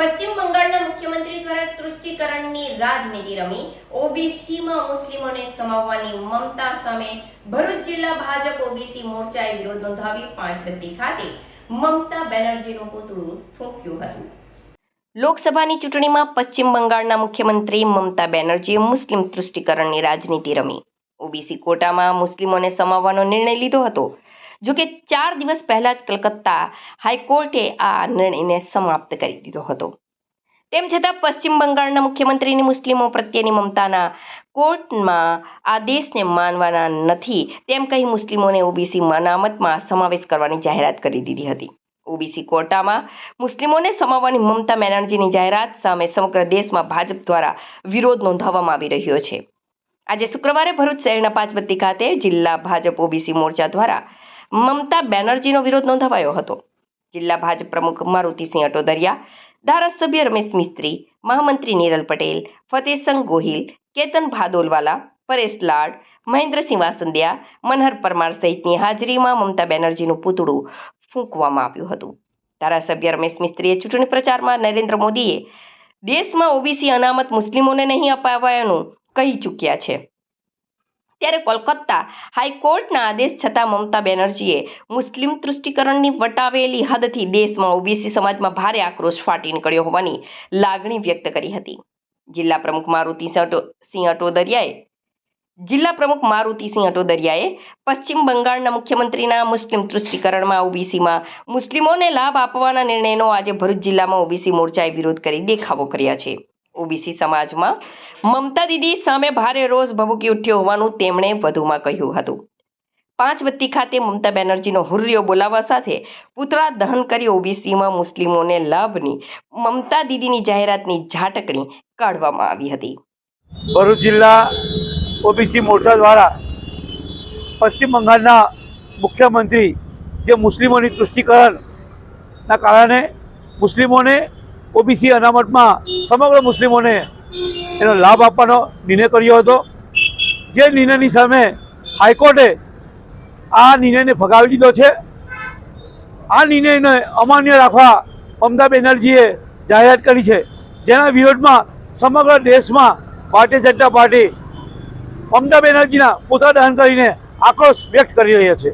પશ્ચિમ બંગાળના મુખ્યમંત્રી દ્વારા તૃષ્ટિકરણની રાજનીતિ રમી ઓબીસીમાં મુસ્લિમોને સમાવવાની મમતા સામે ભરૂચ જિલ્લા ભાજપ ઓબીસી મોરચાએ વિરોધ નોંધાવી પાંચવતી ખાતે મમતા બેનર્જીનું પૂતળું ફૂંક્યું હતું। લોકસભાની ચૂંટણીમાં પશ્ચિમ બંગાળના મુખ્યમંત્રી મમતા બેનર્જીએ મુસ્લિમ તૃષ્ટિકરણની રાજનીતિ રમી ઓબીસી કોટામાં મુસ્લિમોને સમાવવાનો નિર્ણય લીધો હતો। જોકે 4 દિવસ પહેલા જ કલકત્તા હાઈકોર્ટે આ નિર્ણયને સમાપ્ત કરી દીધો હતો। તેમ છતાં પશ્ચિમ બંગાળના મુખ્યમંત્રીની મુસ્લિમો પ્રત્યેની મમતાના કોર્ટમાં આદેશને માનવાના નથી તેમ કહી મુસ્લિમોને ઓબીસી અનામતમાં સમાવેશ કરવાની જાહેરાત કરી દીધી હતી। ઓબીસી કોટામાં મુસ્લિમોને સમાવવાની મમતા બેનર્જીની જાહેરાત સામે સમગ્ર દેશમાં ભાજપ દ્વારા વિરોધ નોંધાવવામાં આવી રહ્યો છે। આજે શુક્રવારે ભરૂચ શહેરના પાંચબત્તી ખાતે જિલ્લા ભાજપ ઓબીસી મોરચા દ્વારા મમતા બેનર્જીનો વિરોધ નોંધાવાયો હતો। જિલ્લા ભાજપ પ્રમુખ મારુતિસિંહ અટોદરિયા, ધારાસભ્ય રમેશ મિસ્ત્રી, મહામંત્રી નીરલ પટેલ, ફતેહસંગ ગોહિલ, કેતન ભાદોલવાલા, પરેશ લાડ, મહેન્દ્રસિંહ વાસંદિયા, મનહર પરમાર સહિતની હાજરીમાં મમતા બેનર્જીનું પૂતળું ફૂંકવામાં આવ્યું હતું। ધારાસભ્ય રમેશ મિસ્ત્રીએ ચૂંટણી પ્રચારમાં નરેન્દ્ર મોદીએ દેશમાં ઓબીસી અનામત મુસ્લિમોને નહીં અપાવવાનું કહી ચૂક્યા છે, ત્યારે કોલકાતા હાઈકોર્ટના આદેશ છતાં મમતા બેનર્જીએ મુસ્લિમ તૃષ્ટિકરણની વટાવેલી હદથી દેશમાં ઓબીસી સમાજમાં ભારે આક્રોશ ફાટી નીકળ્યો હોવાની લાગણી વ્યક્ત કરી હતી। જિલ્લા પ્રમુખ મારુતિસિંહ અટોદરિયાએ પશ્ચિમ બંગાળના મુખ્યમંત્રીના મુસ્લિમ તૃષ્ટિકરણમાં ઓબીસીમાં મુસ્લિમોને લાભ આપવાના નિર્ણયનો આજે ભરૂચ જિલ્લામાં ઓબીસી મોરચાએ વિરોધ કરી દેખાવો કર્યા છે। ઓબીસી સમાજમાં મમતા દીદી સામે ભારે રોષ ભભૂકી ઉઠ્યો હોવાનું તેમણે વધુમાં કહ્યું હતું। પાંચવત્તી ખાતે મમતા બેનર્જીનો હુર્રિયો બોલાવવા સાથે પૂતળા દહન કરી ઓબીસીમાં મુસ્લિમોને લાભની મમતા દીદીની જાહેરાતની ઝાટકણી કાઢવામાં આવી હતી। ભરૂચ જિલ્લા ઓબીસી મોરચા દ્વારા પશ્ચિમ બંગાળના મુખ્યમંત્રી જે મુસ્લિમોની તૃષ્ટિકરણના કારણે મુસ્લિમોને ઓબીસી અનામતમાં સમગ્ર મુસ્લિમોને એનો લાભ આપવાનો નિર્ણય કર્યો હતો। જે નિર્ણયની સામે હાઈકોર્ટે આ નિર્ણયને ફગાવી દીધો છે। આ નિર્ણયને અમાન્ય રાખવા મમતા બેનર્જીએ જાહેરાત કરી છે, જેના વિરોધમાં સમગ્ર દેશમાં ભારતીય જનતા પાર્ટી મમતા બેનર્જીના પૂતળા દહન કરીને આક્રોશ વ્યક્ત કરી રહ્યા છે।